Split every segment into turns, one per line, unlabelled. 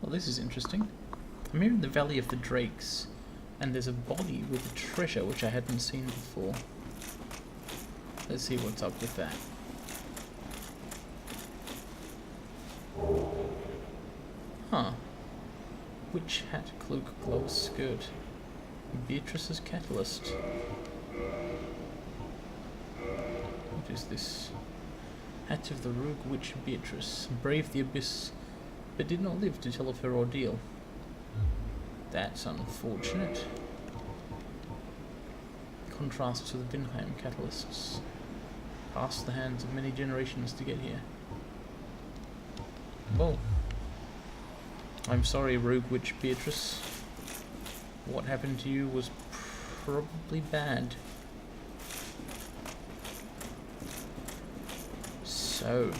Well, this is interesting. I'm here in the Valley of the Drakes, and there's a body with a treasure which I hadn't seen before. Let's see what's up with that. Huh. Witch hat, cloak, gloves, skirt. Beatrice's catalyst. What is this? Hat of the rogue witch Beatrice. Braved the abyss, but did not live to tell of her ordeal. That's unfortunate. Contrast to the Vinheim catalysts. Passed the hands of many generations to get here. Well, I'm sorry, rogue witch Beatrice. What happened to you was probably bad. So,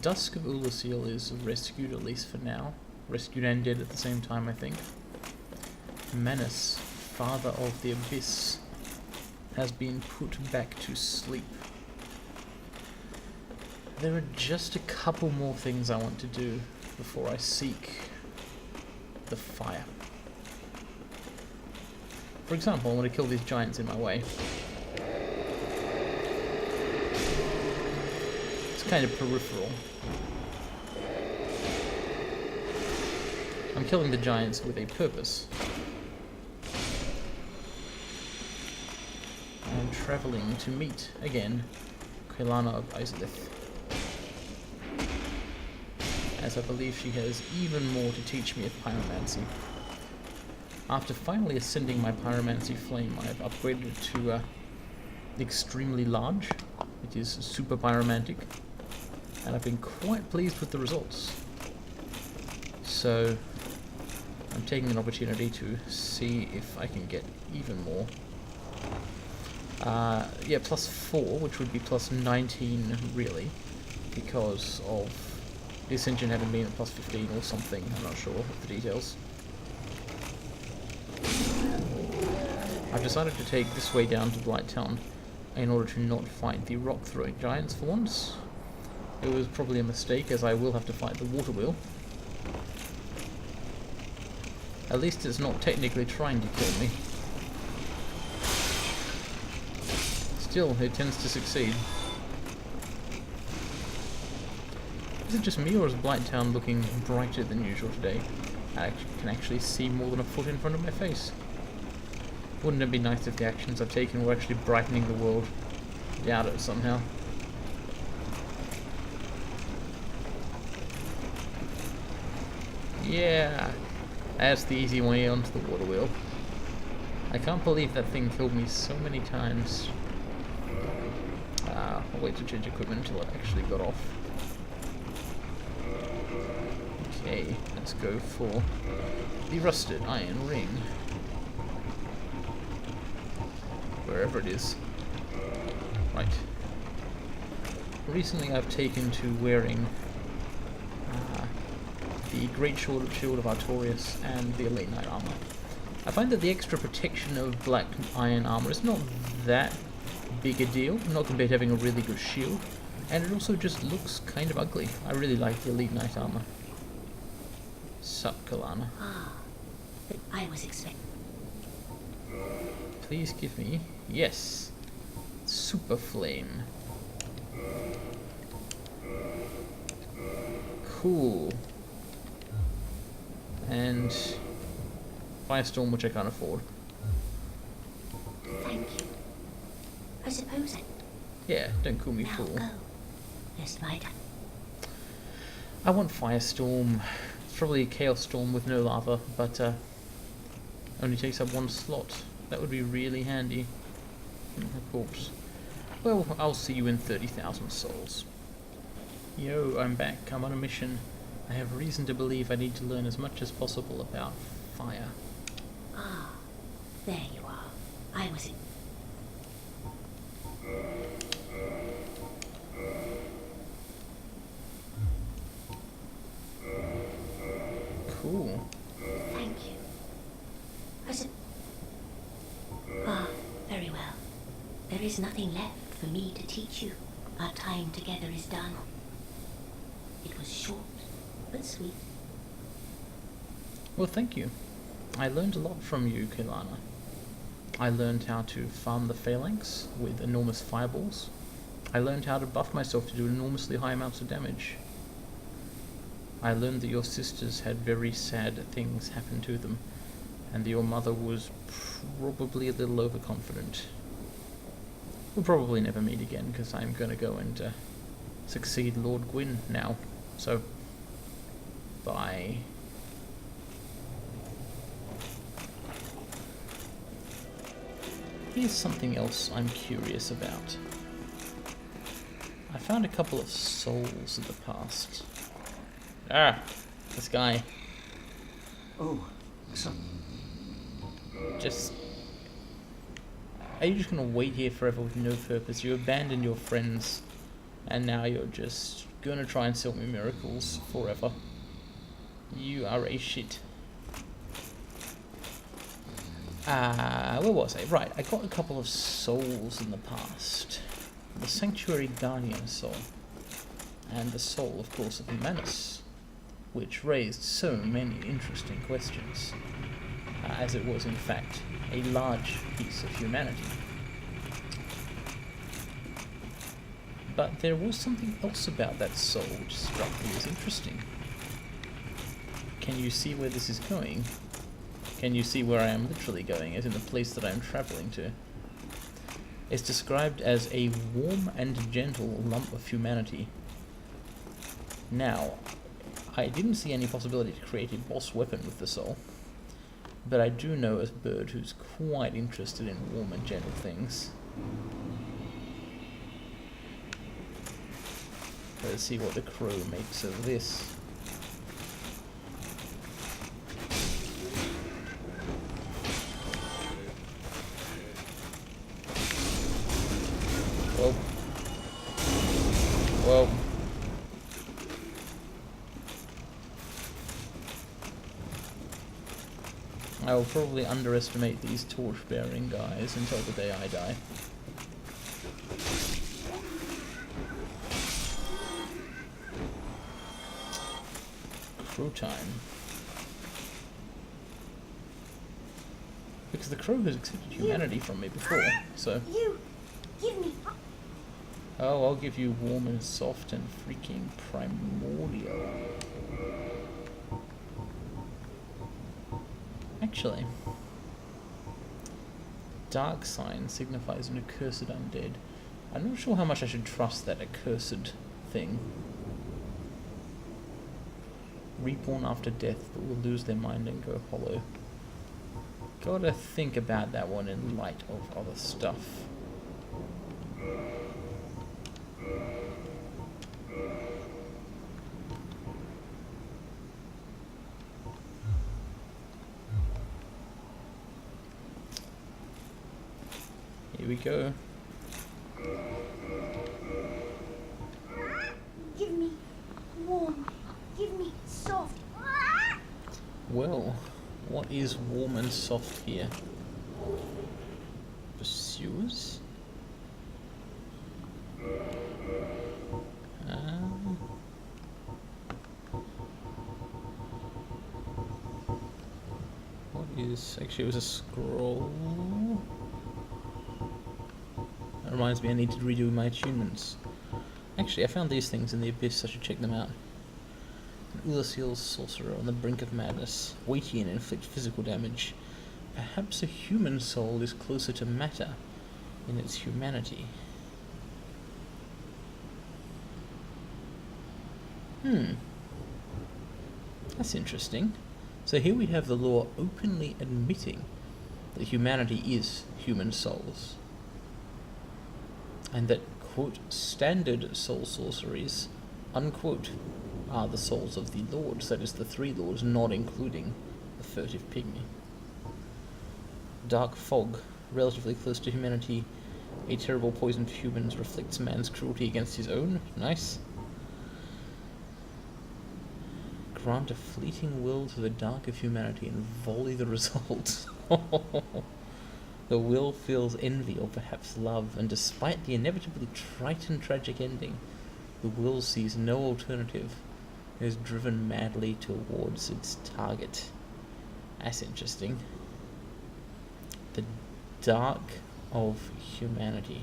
Dusk of Ulasil is rescued, at least for now. Rescued and dead at the same time, I think. Manus, father of the Abyss, has been put back to sleep. There are just a couple more things I want to do before I seek the fire. For example, I want to kill these giants in my way. It's kind of peripheral. I'm killing the giants with a purpose. I'm travelling to meet, again, Quelana of Izalith, as I believe she has even more to teach me of pyromancy. After finally ascending my pyromancy flame, I have upgraded it to extremely large. It is super pyromantic, and I've been quite pleased with the results. So I'm taking an opportunity to see if I can get even more. Yeah, plus 4, which would be plus 19 really, because of the Ascension having been at plus 15 or something. I'm not sure of the details. I've decided to take this way down to Blighttown in order to not fight the rock-throwing giants for once. It was probably a mistake, as I will have to fight the water wheel. At least it's not technically trying to kill me. Still, it tends to succeed. Is it just me, or is Blighttown looking brighter than usual today? I can actually see more than a foot in front of my face. Wouldn't it be nice if the actions I've taken were actually brightening the world? Doubt it somehow. Yeah, that's the easy way onto the water wheel. I can't believe that thing killed me so many times. I'll wait to change equipment until it actually got off. Okay, let's go for the rusted iron ring. Wherever it is. Right. Recently I've taken to wearing the Great Shield of Artorias and the Elite Knight armor. I find that the extra protection of black iron armor is not that big a deal, not compared to having a really good shield, and it also just looks kind of ugly. I really like the Elite Knight armor. Sup, Quelana.
I was expecting.
Please give me... Yes. Super Flame. Cool. And Firestorm, which I can't afford.
Thank you. I suppose I...
Yeah, don't call me
Now
fool.
go. Lest my time.
I want Firestorm. It's probably a Chaos Storm with no lava, but only takes up 1 slot. That would be really handy. Of course. Well, I'll see you in 30,000 souls. Yo, I'm back. I'm on a mission. I have reason to believe I need to learn as much as possible about fire.
Ah, there you are. I was in...
Cool.
Thank you. Ah, very well. There is nothing left for me to teach you. Our time together is done. It was short, but sweet.
Well, thank you. I learned a lot from you, Kelana. I learned how to farm the phalanx with enormous fireballs. I learned how to buff myself to do enormously high amounts of damage. I learned that your sisters had very sad things happen to them, and that your mother was probably a little overconfident. We'll probably never meet again, because I'm going to go and succeed Lord Gwyn now. So, bye. Here's something else I'm curious about. I found a couple of souls in the past. Ah, this guy.
Oh, son.
Just... Are you just gonna wait here forever with no purpose? You abandoned your friends, and now you're just gonna try and sell me miracles forever. You are a shit. Where was I? Right, I got a couple of souls in the past. The Sanctuary Guardian soul, and the soul, of course, of Manus, which raised so many interesting questions, as it was, in fact, a large piece of humanity. But there was something else about that soul which struck me as interesting. Can you see where this is going? Can you see where I am literally going, as in the place that I am travelling to? It's described as a warm and gentle lump of humanity. Now, I didn't see any possibility to create a boss weapon with the soul, but I do know a bird who's quite interested in warm and gentle things. Let's see what the crow makes of this. Well, I will probably underestimate these torch-bearing guys until the day I die. Crow time. Because the crow has accepted humanity from me before, so...
You! Give me!
Oh, I'll give you warm and soft and freaking primordial. Actually, dark sign signifies an accursed undead. I'm not sure how much I should trust that accursed thing. Reborn after death, but will lose their mind and go hollow. Gotta think about that one in light of other stuff. Here we go.
Give me warm. Give me soft.
Well, what is warm and soft here? Pursuers? What is... Actually, it was a scroll. That reminds me, I need to redo my attunements. Actually, I found these things in the Abyss, I should check them out. An Ulasil's sorcerer on the brink of madness, weighty and inflict physical damage. Perhaps a human soul is closer to matter in its humanity. That's interesting. So here we have the law openly admitting that humanity is human souls. And that, quote, standard soul sorceries, unquote, are the souls of the lords, that is the three lords, not including the furtive pygmy. Dark fog, relatively close to humanity, a terrible poison for humans, reflects man's cruelty against his own. Nice. Grant a fleeting will to the dark of humanity and volley the result. The will feels envy or perhaps love, and despite the inevitably trite and tragic ending, the will sees no alternative is driven madly towards its target. That's interesting. The dark of humanity.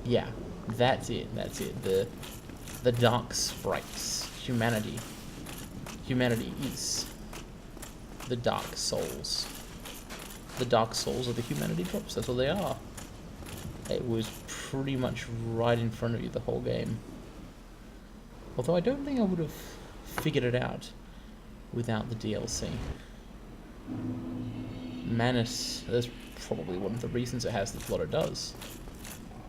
Yeah, that's it. That's it. The dark sprites. Humanity. Humanity is the dark souls. The dark souls of the humanity drops. That's what they are. It was pretty much right in front of you the whole game. Although I don't think I would have figured it out without the DLC. Manus, that's probably one of the reasons it has the plot it does.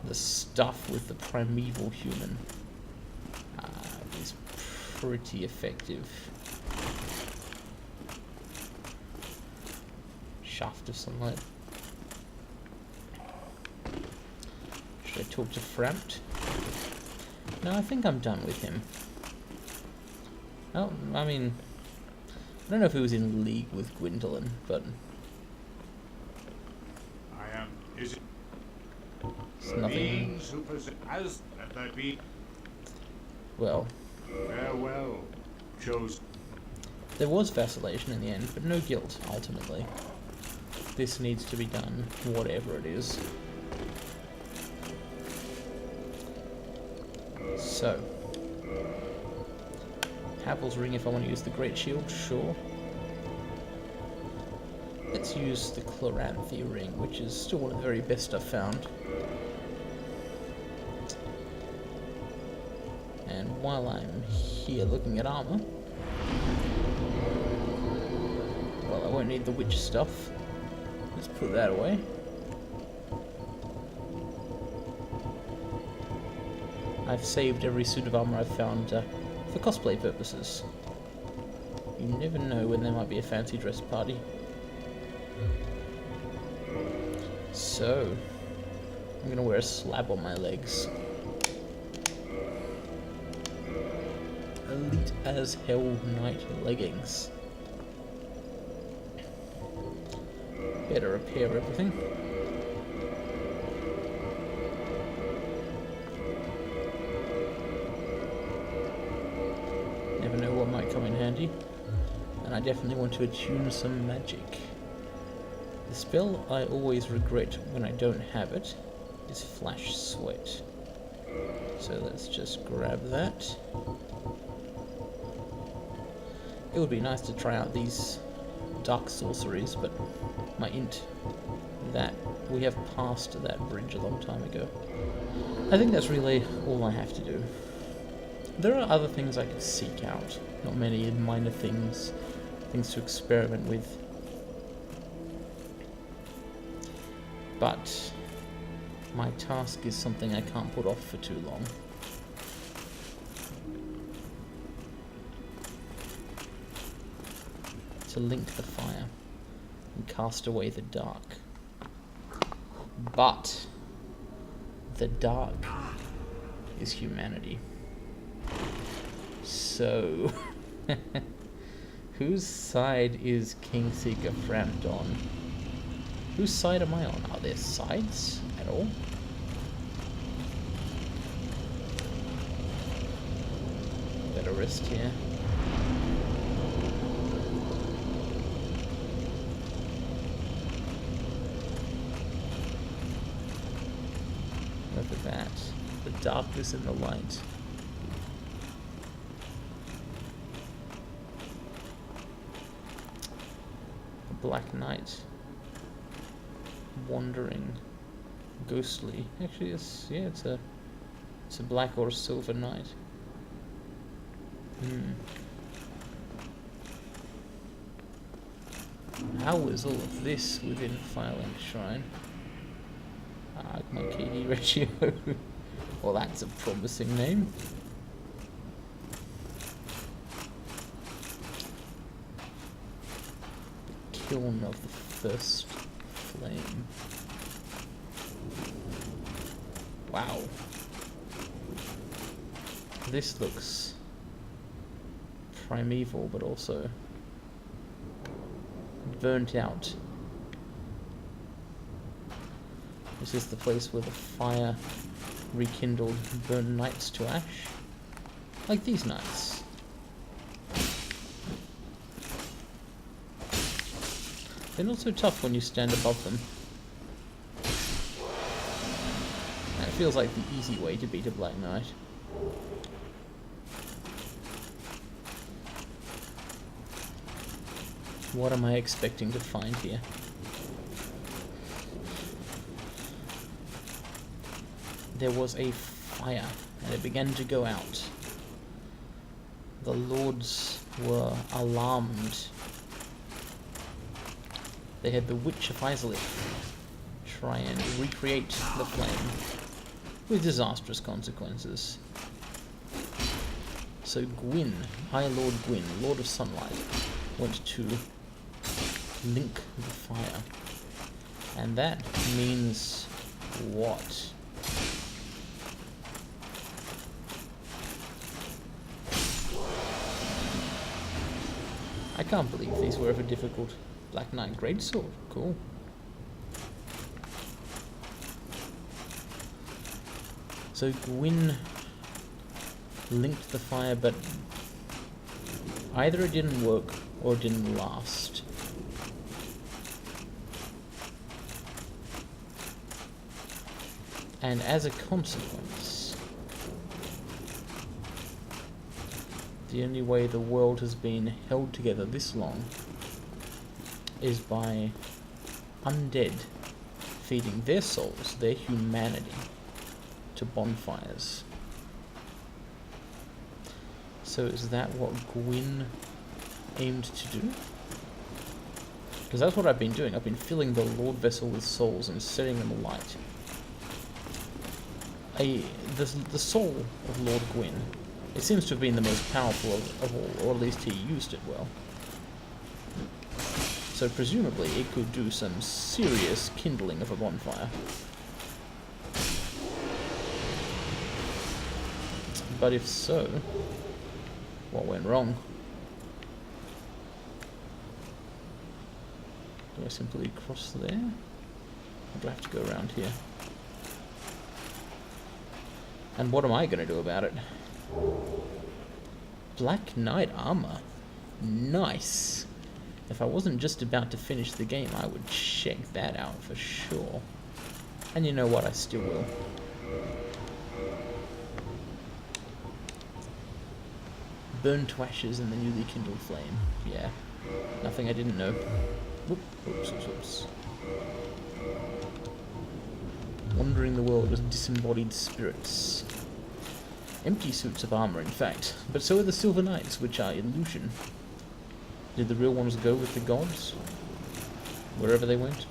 The stuff with the primeval human is pretty effective. Shaft of sunlight. Should I talk to Frampt? No, I think I'm done with him. Oh, I mean, I don't know if he was in league with Gwendolyn, but
I am. Is it
it's nothing.
beings who possess as that there be
Well,
farewell, chose
there was vacillation in the end, but no guilt, ultimately. This needs to be done, whatever it is. So, Havel's Ring if I want to use the Great Shield, sure. Let's use the Chloranthy Ring, which is still one of the very best I've found. And while I'm here looking at armor, well, I won't need the witch stuff. Let's put that away. I've saved every suit of armor I've found for cosplay purposes. You never know when there might be a fancy dress party. So, I'm gonna wear a slab on my legs. Elite as hell knight leggings. Better repair everything. Never know what might come in handy. And I definitely want to attune some magic. The spell I always regret when I don't have it is Flash Sweat. So let's just grab that. It would be nice to try out these dark sorceries, but my int, that we have passed that bridge a long time ago. I think that's really all I have to do. There are other things I could seek out, not many minor things to experiment with. But my task is something I can't put off for too long. To link the fire and cast away the dark. But the dark is humanity. So, whose side is Kingseeker Frampt on? Whose side am I on? Are there sides at all? Better rest here. Look at that. The darkness and the light. A black knight. Wandering. Ghostly. Actually, it's a black or a silver knight. How is all of this within Firelink Shrine? My KD ratio. Well, that's a promising name. The Kiln of the First Flame. Wow. This looks primeval, but also burnt out. This is the place where the fire rekindled, burned knights to ash. Like these knights. They're not so tough when you stand above them. And it feels like the easy way to beat a Black Knight. What am I expecting to find here? There was a fire, and it began to go out. The lords were alarmed. They had the Witch of Izalith try and recreate the flame, with disastrous consequences. So Gwyn, High Lord Gwyn, Lord of Sunlight, went to link the fire. And that means what? I can't believe these were ever difficult. Black Knight Greatsword, cool. So Gwyn linked the fire, but either it didn't work or it didn't last. And as a consequence, the only way the world has been held together this long is by undead feeding their souls, their humanity, to bonfires. So is that what Gwyn aimed to do? Because that's what I've been doing. I've been filling the Lord Vessel with souls and setting them alight. The soul of Lord Gwyn, it seems to have been the most powerful of all, or at least he used it well. So presumably it could do some serious kindling of a bonfire. But if so, what went wrong? Do I simply cross there? Or do I have to go around here? And what am I going to do about it? Black Knight armor. Nice. If I wasn't just about to finish the game, I would check that out for sure. And you know what? I still will. Burned to ashes in the newly kindled flame. Yeah. Nothing I didn't know. Whoop, whoops, whoops, whoops. Wandering the world with disembodied spirits. Empty suits of armor, in fact. But so are the Silver Knights, which are illusion. Did the real ones go with the gods? Wherever they went?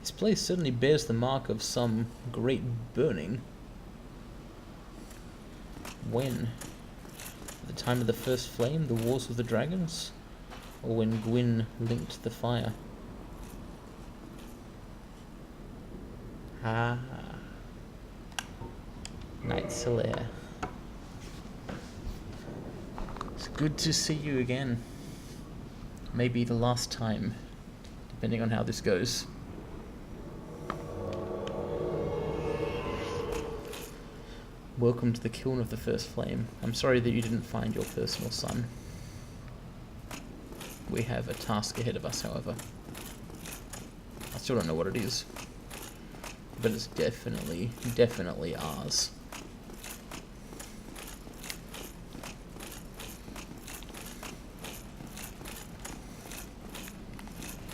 This place certainly bears the mark of some great burning. When? At the time of the first flame, the Wars of the Dragons? Or when Gwyn linked the fire? Ah. Knight Solaire. It's good to see you again. Maybe the last time, depending on how this goes. Welcome to the kiln of the first flame. I'm sorry that you didn't find your personal son. We have a task ahead of us, however. I still don't know what it is. But it's definitely ours.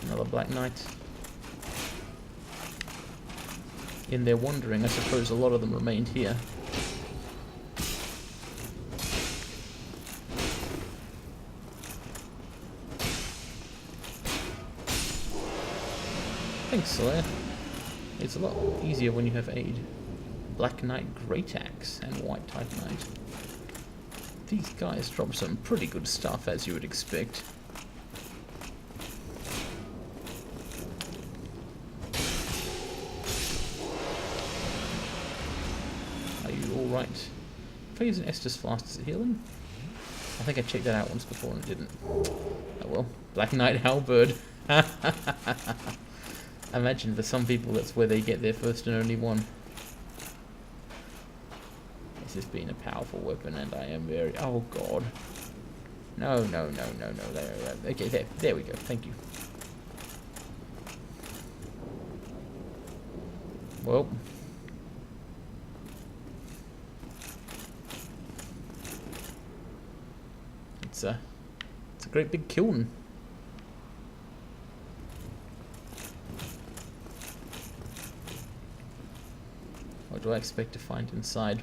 Another Black Knight. In their wandering, I suppose a lot of them remained here. Thanks, Solaire. It's a lot easier when you have aid. Black Knight Great Axe and White Titanite. These guys drop some pretty good stuff, as you would expect. Are you alright? If I use an Estus Flask, is it healing? I think I checked that out once before and it didn't. Oh well. Black Knight Halberd. I imagine for some people that's where they get their first and only one. This has been a powerful weapon, and I am very... Oh, God. No. There. Okay, there we go. Thank you. Well... It's a great big kiln. What do I expect to find inside?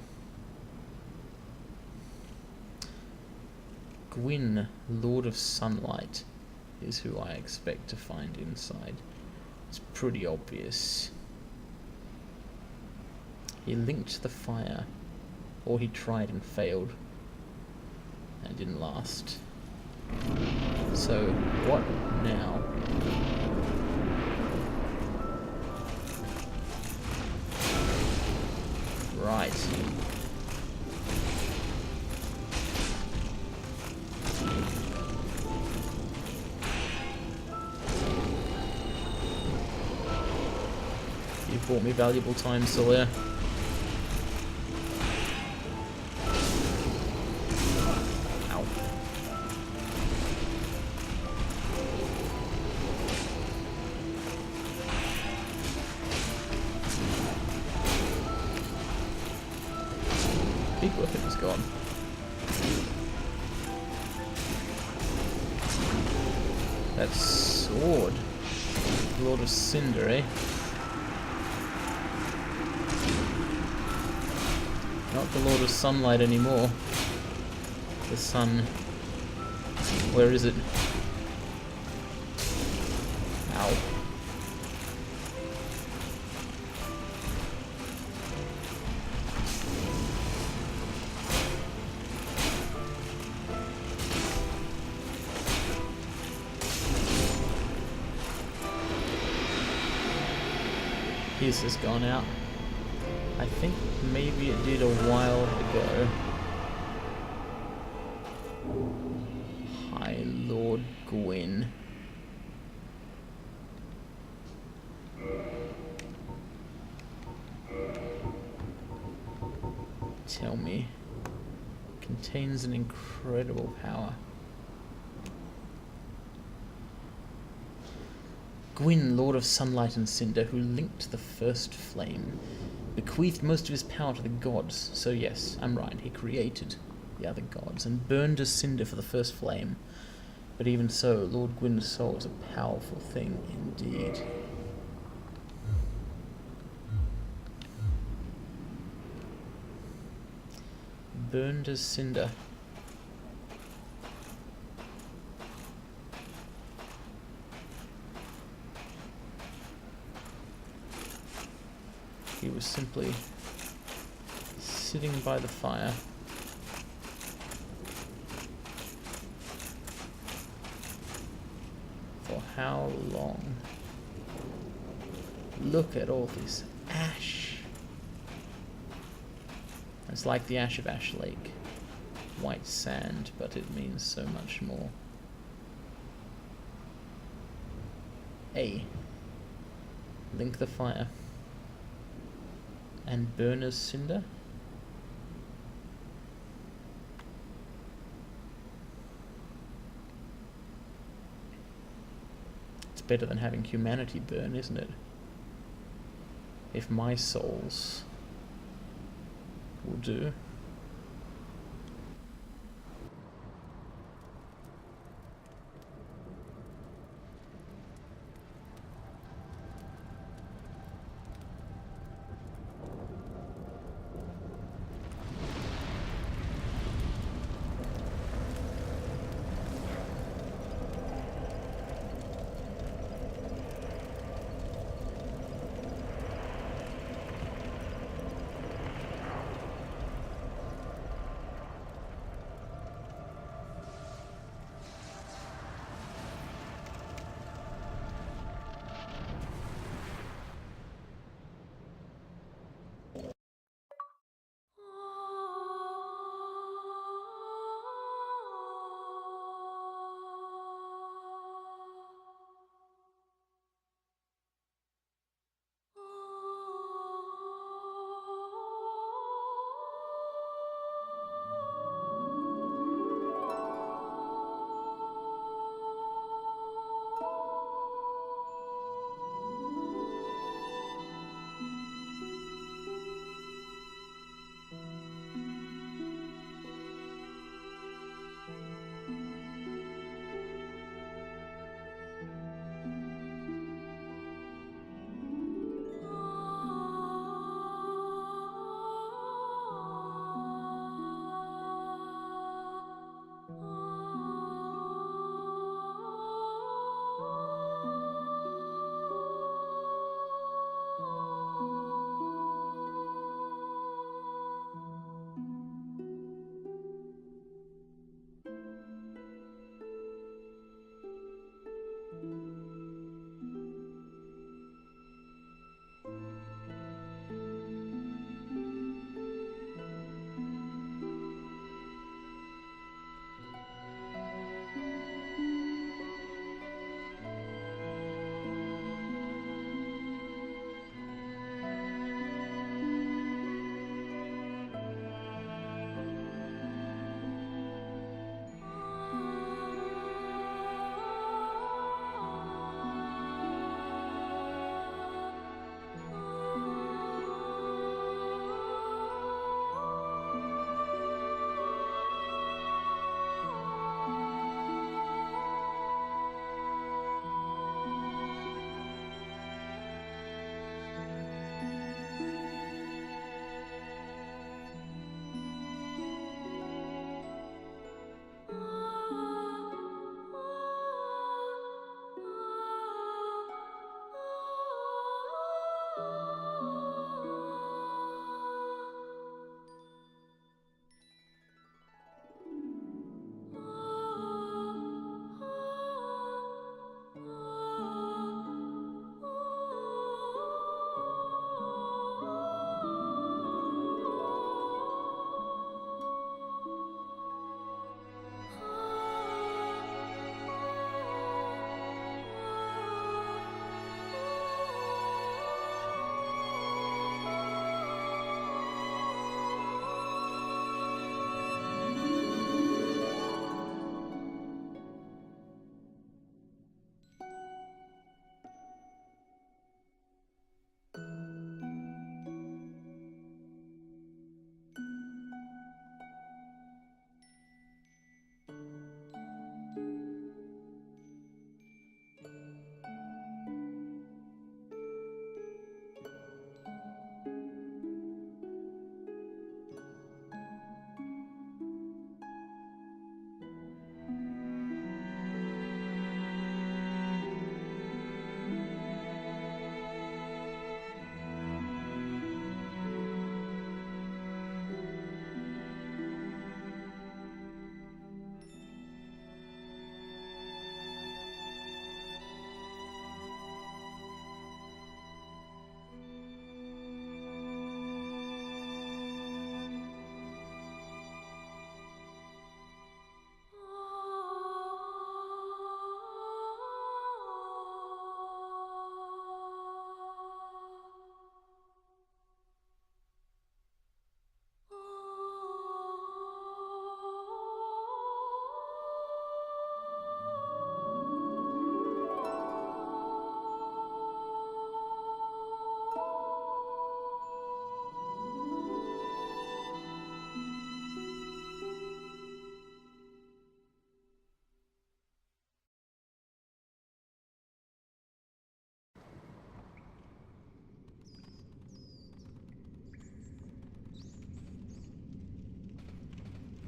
Gwyn, Lord of Sunlight, is who I expect to find inside. It's pretty obvious. He linked the fire, or he tried and failed, and it didn't last. So, what now? Right. You've bought me valuable time, Sawyer. Ow. Big weapon is gone. That sword. Lord of Cinder, eh? Not the Lord of Sunlight anymore. The sun. Where is it? Ow. His has gone out. I think maybe it did a while ago. High Lord Gwyn. Tell me. Contains an incredible power. Gwyn, Lord of Sunlight and Cinder, who linked the first flame, bequeathed most of his power to the gods. So yes, I'm right, he created the other gods, and burned as cinder for the first flame. But even so, Lord Gwyn's soul is a powerful thing indeed. Burned as cinder. He was simply sitting by the fire. For how long? Look at all this ash. It's like the ash of Ash Lake. White sand, but it means so much more. A. Link the fire. And burn as cinder? It's better than having humanity burn, isn't it? If my souls will do.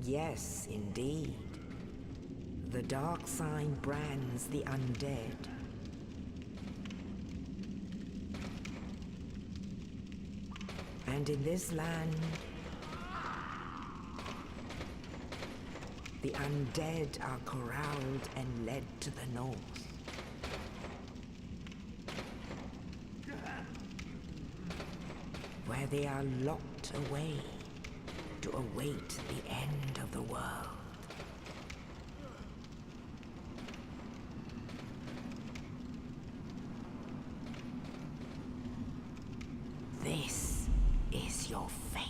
Yes, indeed. The dark sign brands the undead. And in this land, the undead are corralled and led to the north. Where they are locked away to await the end of the world. This is your fate.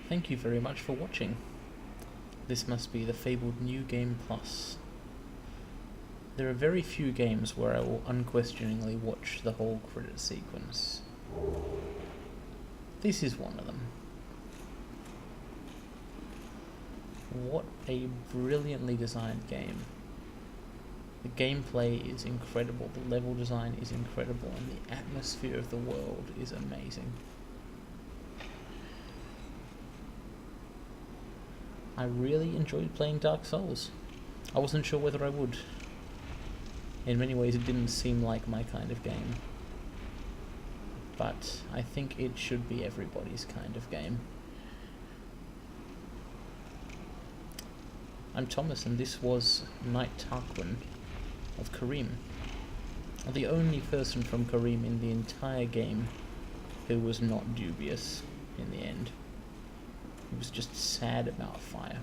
Thank you very much for watching. This must be the fabled New Game Plus. There are very few games where I will unquestioningly watch the whole credit sequence. This is one of them. What a brilliantly designed game. The gameplay is incredible, the level design is incredible, and the atmosphere of the world is amazing. I really enjoyed playing Dark Souls. I wasn't sure whether I would. In many ways it didn't seem like my kind of game. But I think it should be everybody's kind of game. I'm Thomas, and this was Knight Tarquin of Carim. The only person from Carim in the entire game who was not dubious in the end. He was just sad about fire.